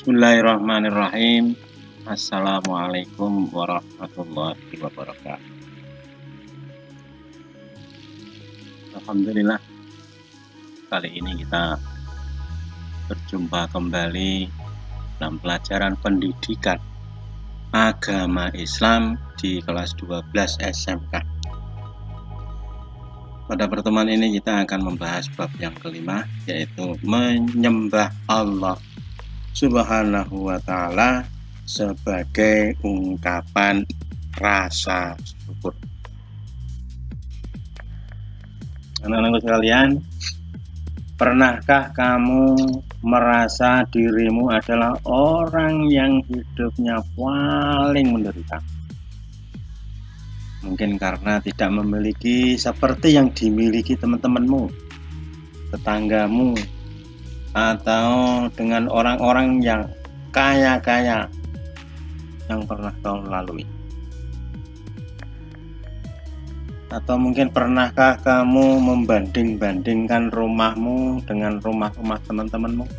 Bismillahirrahmanirrahim. Assalamualaikum warahmatullahi wabarakatuh. Alhamdulillah, kali ini kita berjumpa kembali dalam pelajaran pendidikan agama Islam di kelas 12 SMK. Pada pertemuan ini kita akan membahas bab yang kelima, yaitu menyembah Allah Subhanahu wa ta'ala sebagai ungkapan rasa syukur. Anak-anakku sekalian, pernahkah kamu merasa dirimu adalah orang yang hidupnya paling menderita? Mungkin karena tidak memiliki seperti yang dimiliki teman-temanmu, tetanggamu, atau dengan orang-orang yang kaya-kaya yang pernah kau lalui. Atau mungkin pernahkah kamu membanding-bandingkan rumahmu dengan rumah-rumah teman-temanmu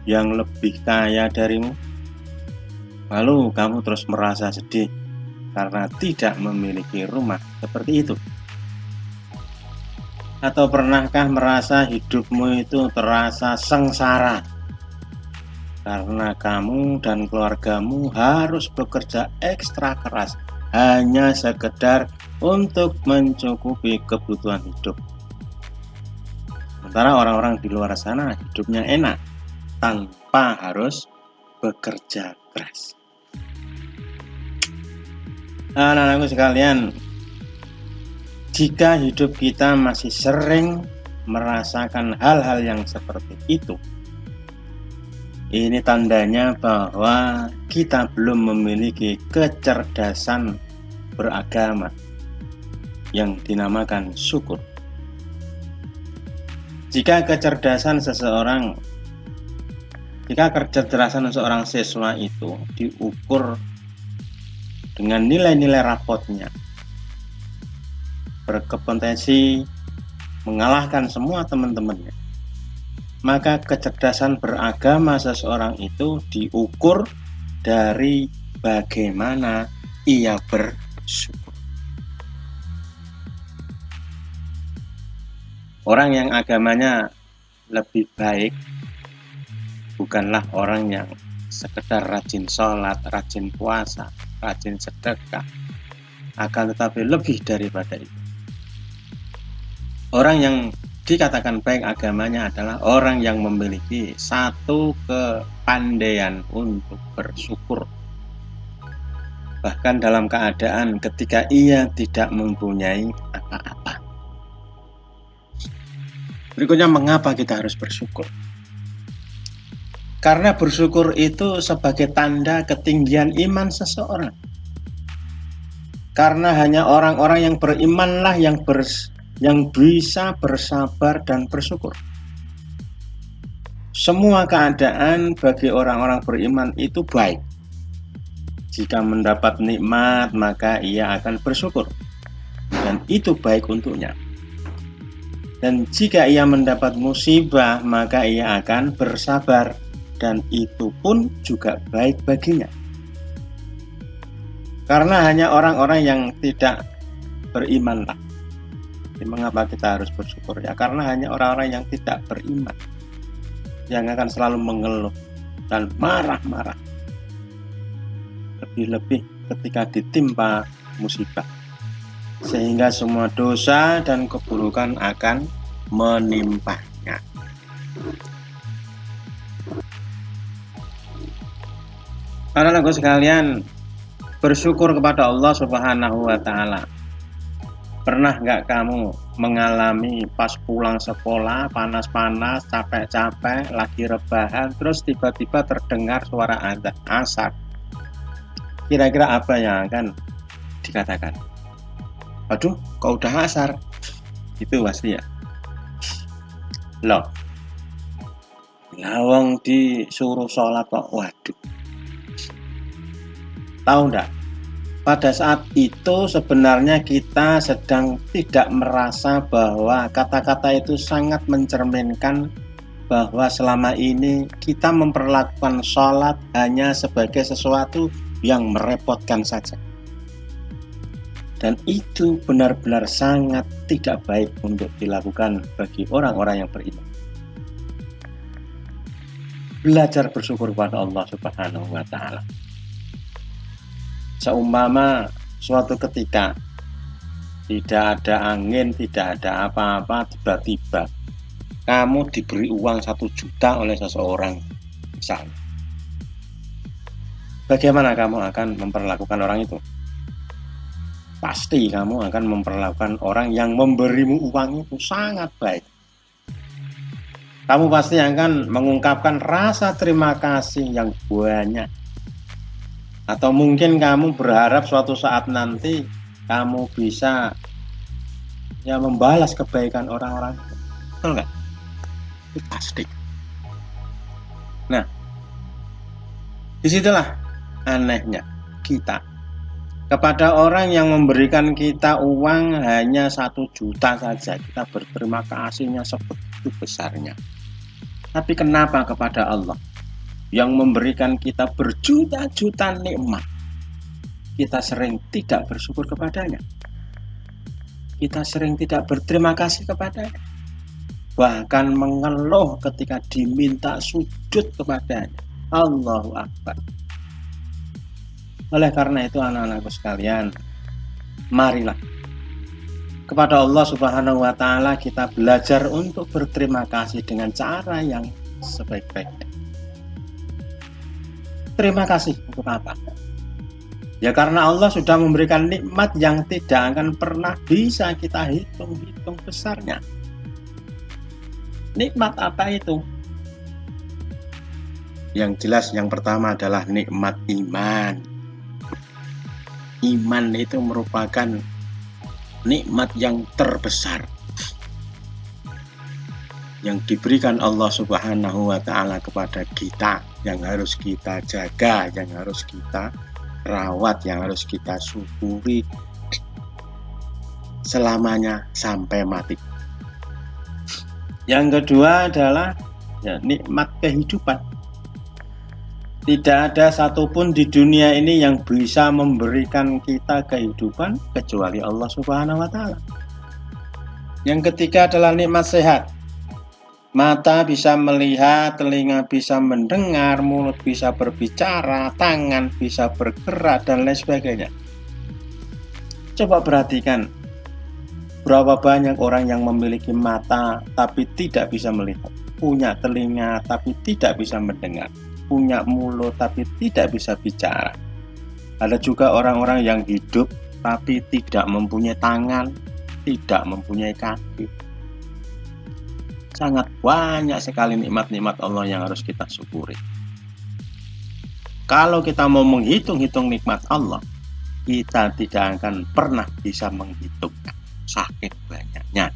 yang lebih kaya darimu? Lalu kamu terus merasa sedih karena tidak memiliki rumah seperti itu. Atau pernahkah merasa hidupmu itu terasa sengsara karena kamu dan keluargamu harus bekerja ekstra keras hanya sekedar untuk mencukupi kebutuhan hidup? Sementara orang-orang di luar sana hidupnya enak tanpa harus bekerja keras. Anak-anakku sekalian, jika hidup kita masih sering merasakan hal-hal yang seperti itu, ini tandanya bahwa kita belum memiliki kecerdasan beragama yang dinamakan syukur. Jika kecerdasan seorang siswa itu diukur dengan nilai-nilai rapotnya, berkompetensi mengalahkan semua teman-temannya, maka kecerdasan beragama seseorang itu diukur dari bagaimana ia bersyukur. Orang yang agamanya lebih baik bukanlah orang yang sekedar rajin sholat, rajin puasa, rajin sedekah, akan tetapi lebih daripada itu. Orang yang dikatakan baik agamanya adalah orang yang memiliki satu kepandaian untuk bersyukur, bahkan dalam keadaan ketika ia tidak mempunyai apa-apa. Berikutnya, mengapa kita harus bersyukur? Karena bersyukur itu sebagai tanda ketinggian iman seseorang. Karena hanya orang-orang yang berimanlah yang bisa bersabar dan bersyukur. Semua keadaan bagi orang-orang beriman itu baik. Jika mendapat nikmat, maka ia akan bersyukur, dan itu baik untuknya. Dan jika ia mendapat musibah, maka ia akan bersabar, dan itu pun juga baik baginya. Karena hanya orang-orang yang tidak berimanlah. Mengapa kita harus bersyukur? Ya karena hanya orang-orang yang tidak beriman yang akan selalu mengeluh dan marah-marah, lebih-lebih ketika ditimpa musibah, sehingga semua dosa dan keburukan akan menimpanya. Anak-anakku sekalian, bersyukur kepada Allah Subhanahu wa ta'ala. Pernah nggak kamu mengalami pas pulang sekolah, panas-panas, capek-capek, lagi rebahan, terus tiba-tiba terdengar suara azan asar? Kira-kira apa yang akan dikatakan? Waduh, kok udah asar? Itu pasti ya. Loh, lawang disuruh sholat kok, waduh. Tahu enggak? Pada saat itu sebenarnya kita sedang tidak merasa bahwa kata-kata itu sangat mencerminkan bahwa selama ini kita memperlakukan sholat hanya sebagai sesuatu yang merepotkan saja. Dan itu benar-benar sangat tidak baik untuk dilakukan bagi orang-orang yang beriman. Belajar bersyukur kepada Allah Subhanahu wa Ta'ala. Seumpama suatu ketika tidak ada angin, tidak ada apa-apa, tiba-tiba kamu diberi uang 1 juta oleh seseorang misalnya. Bagaimana kamu akan memperlakukan orang itu? Pasti kamu akan memperlakukan orang yang memberimu uang itu sangat baik. Kamu pasti akan mengungkapkan rasa terima kasih yang banyak. Atau mungkin kamu berharap suatu saat nanti kamu bisa membalas kebaikan orang-orang itu. Betul nggak? Itu pasti. Nah, disitulah anehnya kita. Kepada orang yang memberikan kita uang hanya 1 juta saja, kita berterima kasihnya sebegitu besarnya. Tapi kenapa kepada Allah yang memberikan kita berjuta-juta nikmat, kita sering tidak bersyukur kepadanya? Kita sering tidak berterima kasih kepadanya, bahkan mengeluh ketika diminta sujud kepadanya. Allahu Akbar. Oleh karena itu anak-anakku sekalian, marilah kepada Allah Subhanahu wa Ta'ala kita belajar untuk berterima kasih dengan cara yang sebaik-baiknya. Terima kasih untuk apa? Ya karena Allah sudah memberikan nikmat yang tidak akan pernah bisa kita hitung-hitung besarnya. Nikmat apa itu? Yang jelas yang pertama adalah nikmat iman. Iman itu merupakan nikmat yang terbesar yang diberikan Allah Subhanahu wa Ta'ala kepada kita, yang harus kita jaga, yang harus kita rawat, yang harus kita syukuri selamanya sampai mati. Yang kedua adalah nikmat kehidupan. Tidak ada satupun di dunia ini yang bisa memberikan kita kehidupan kecuali Allah Subhanahu wa Ta'ala. Yang ketiga adalah nikmat sehat. Mata bisa melihat, telinga bisa mendengar, mulut bisa berbicara, tangan bisa bergerak, dan lain sebagainya. Coba perhatikan, berapa banyak orang yang memiliki mata tapi tidak bisa melihat, punya telinga tapi tidak bisa mendengar, punya mulut tapi tidak bisa bicara. Ada juga orang-orang yang hidup tapi tidak mempunyai tangan, tidak mempunyai kaki. Sangat banyak sekali nikmat-nikmat Allah yang harus kita syukuri. Kalau kita mau menghitung-hitung nikmat Allah, kita tidak akan pernah bisa menghitungnya, saking banyaknya.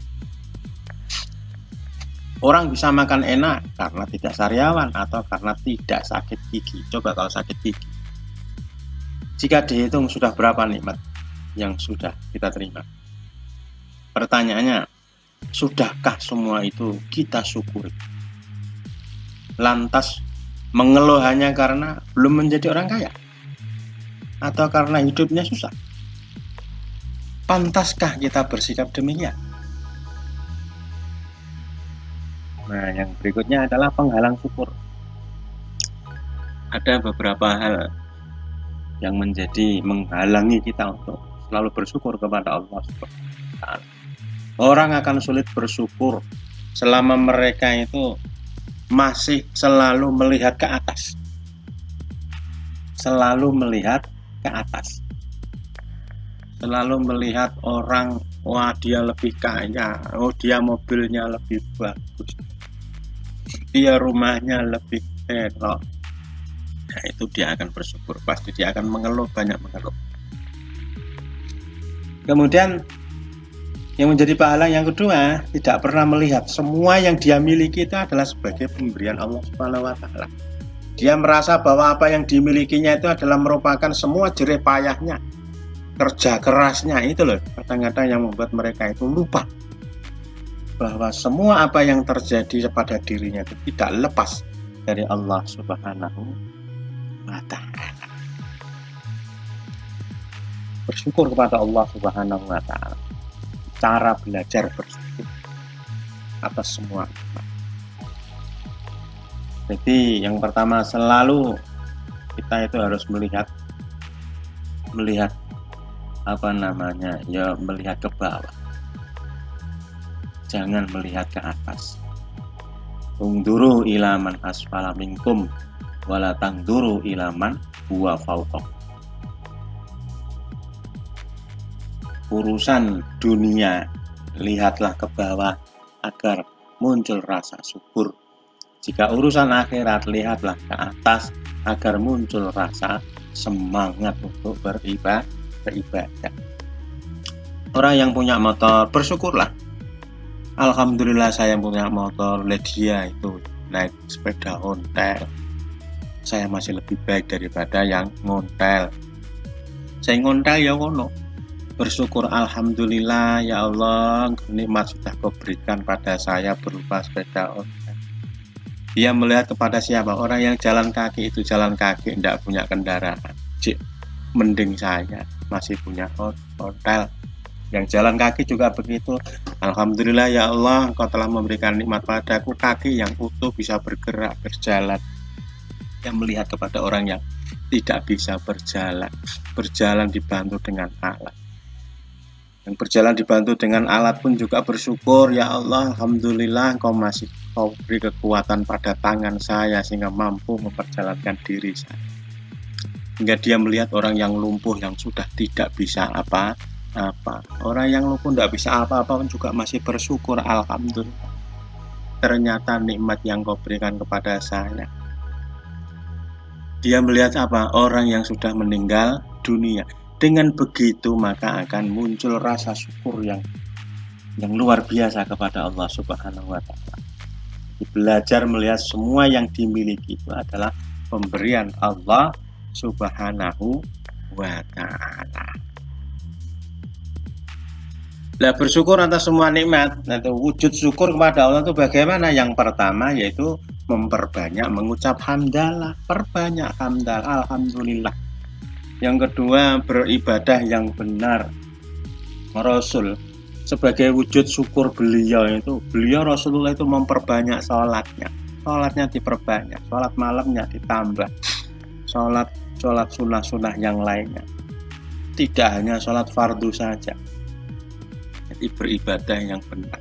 Orang bisa makan enak karena tidak sariawan atau karena tidak sakit gigi. Coba kalau sakit gigi, jika dihitung sudah berapa nikmat yang sudah kita terima? Pertanyaannya, sudahkah semua itu kita syukuri? Lantas mengeluh hanya karena belum menjadi orang kaya atau karena hidupnya susah? Pantaskah kita bersikap demikian? Nah, yang berikutnya adalah penghalang syukur. Ada beberapa hal yang menjadi menghalangi kita untuk selalu bersyukur kepada Allah Subhanahu wa Ta'ala. Orang akan sulit bersyukur selama mereka itu masih selalu melihat ke atas. Selalu melihat ke atas. Selalu melihat orang, wah dia lebih kaya, oh dia mobilnya lebih bagus, dia rumahnya lebih elok. Nah, itu dia akan bersyukur, pasti dia akan mengeluh, banyak mengeluh. Kemudian yang menjadi pahala yang kedua, tidak pernah melihat semua yang dia miliki itu adalah sebagai pemberian Allah Subhanahu wa Ta'ala. Dia merasa bahwa apa yang dimilikinya itu adalah merupakan semua jerih payahnya, kerja kerasnya. Itu loh kadang-kadang yang membuat mereka itu lupa bahwa semua apa yang terjadi pada dirinya itu tidak lepas dari Allah Subhanahu wa Ta'ala. Bersyukur kepada Allah Subhanahu wa Ta'ala, cara belajar bersyukur atas semua. Jadi yang pertama, selalu kita itu harus melihat melihat ke bawah, jangan melihat ke atas. Ungduru ilaman asfala minkum wala tangduru ilaman huwa fawqakum. Urusan dunia lihatlah ke bawah agar muncul rasa syukur. Jika urusan akhirat lihatlah ke atas agar muncul rasa semangat untuk beribadah. Orang yang punya motor bersyukurlah. Alhamdulillah saya punya motor, dia itu naik sepeda ontel. Saya masih lebih baik daripada yang ngontel. Saya ngontel ya kono. Bersyukur, alhamdulillah ya Allah, nikmat sudah Kau berikan pada saya berupa sepeda ontel. Dia melihat kepada siapa? Orang yang jalan kaki itu jalan kaki, tidak punya kendaraan. Mending saya masih punya ontel. Yang jalan kaki juga begitu. Alhamdulillah ya Allah, Engkau telah memberikan nikmat padaku kaki yang utuh, bisa bergerak, berjalan. Yang melihat kepada orang yang tidak bisa berjalan dibantu dengan alat. Yang berjalan dibantu dengan alat pun juga bersyukur, ya Allah, alhamdulillah Kau beri kekuatan pada tangan saya sehingga mampu memperjalankan diri saya. Hingga dia melihat orang yang lumpuh yang sudah tidak bisa apa-apa. Orang yang lumpuh tidak bisa apa-apa pun juga masih bersyukur, alhamdulillah. Ternyata nikmat yang Kau berikan kepada saya. Dia melihat apa? Orang yang sudah meninggal dunia. Dengan begitu maka akan muncul rasa syukur yang luar biasa kepada Allah Subhanahu wa Ta'ala. Belajar melihat semua yang dimiliki itu adalah pemberian Allah Subhanahu wa Ta'ala. Nah, bersyukur atas semua nikmat atau wujud syukur kepada Allah itu bagaimana? Yang pertama yaitu memperbanyak mengucap hamdalah, perbanyak hamdalah, alhamdulillah. Yang kedua, beribadah yang benar. Rasul sebagai wujud syukur beliau Rasulullah itu memperbanyak sholatnya diperbanyak, sholat malamnya ditambah, sholat sunnah yang lainnya, tidak hanya sholat fardu saja. Jadi beribadah yang benar.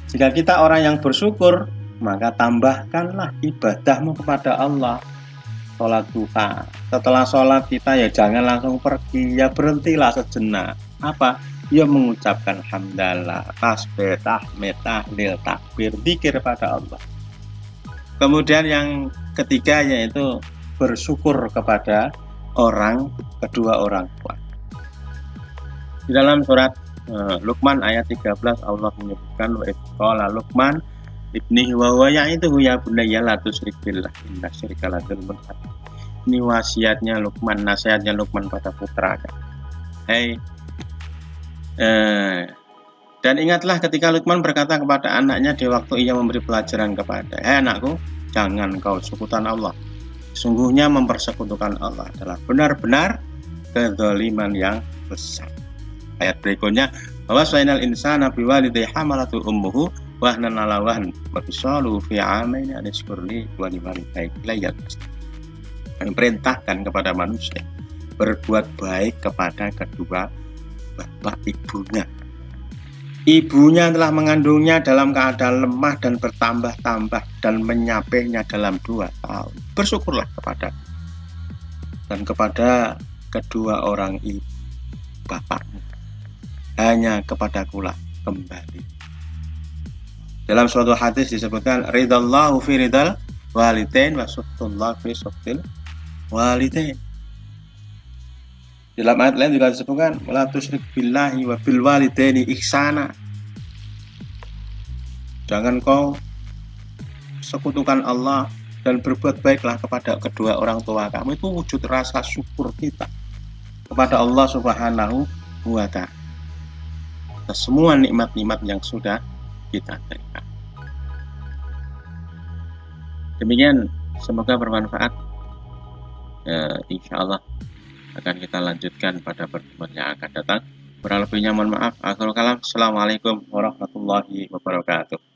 Jika kita orang yang bersyukur, maka tambahkanlah ibadahmu kepada Allah. Sholat duha, setelah sholat kita ya jangan langsung pergi, ya berhentilah sejenak. Apa? Ya mengucapkan hamdalah, tasbih, tahmid, tahlil, takbir, zikir pada Allah. Kemudian yang ketiga yaitu bersyukur kepada kedua orang tua. Di dalam surat Luqman ayat 13 Allah menyebutkan wa qala Luqman ibnihi wa huwa ya'iduhu ya bunayya la tusyrik billah inna syirka la dzulmun adzim. Ini wasiatnya Luqman, nasihatnya Luqman pada putranya. Dan ingatlah ketika Luqman berkata kepada anaknya di waktu ia memberi pelajaran kepada, anakku, jangan kau sekutukan Allah. Sungguhnya mempersekutukan Allah adalah benar-benar kezaliman yang besar. Ayat berikutnya, bahwa sainal insana biwalidayhi hamalatu ummuhu wahnan ala wahn wa fisaluhu fi 'amaini an yashkurli wa liwalidayhi ilayya. Perintahkan kepada manusia berbuat baik kepada kedua bapak ibunya. Ibunya telah mengandungnya dalam keadaan lemah dan bertambah-tambah dan menyapihnya dalam 2 tahun. Bersyukurlah kepada kedua orang ibu bapakmu. Hanya kepadakulah kembali. Dalam suatu hadis disebutkan ridallahu fi ridal walidain wa suhtullah fi suhtil walidain. Dalam ayat lain juga disebutkan wala tusyrik billahi wa bil walidaini ihsana. Jangan kau sekutukan Allah dan berbuat baiklah kepada kedua orang tua kamu. Itu wujud rasa syukur kita kepada Allah Subhanahu wa Ta'ala. atas semua nikmat-nikmat yang sudah kita terima. Demikian, semoga bermanfaat. Insya Allah akan kita lanjutkan pada pertemuan yang akan datang. Kurang lebihnya mohon maaf. Akhirul kalam. Assalamualaikum warahmatullahi wabarakatuh.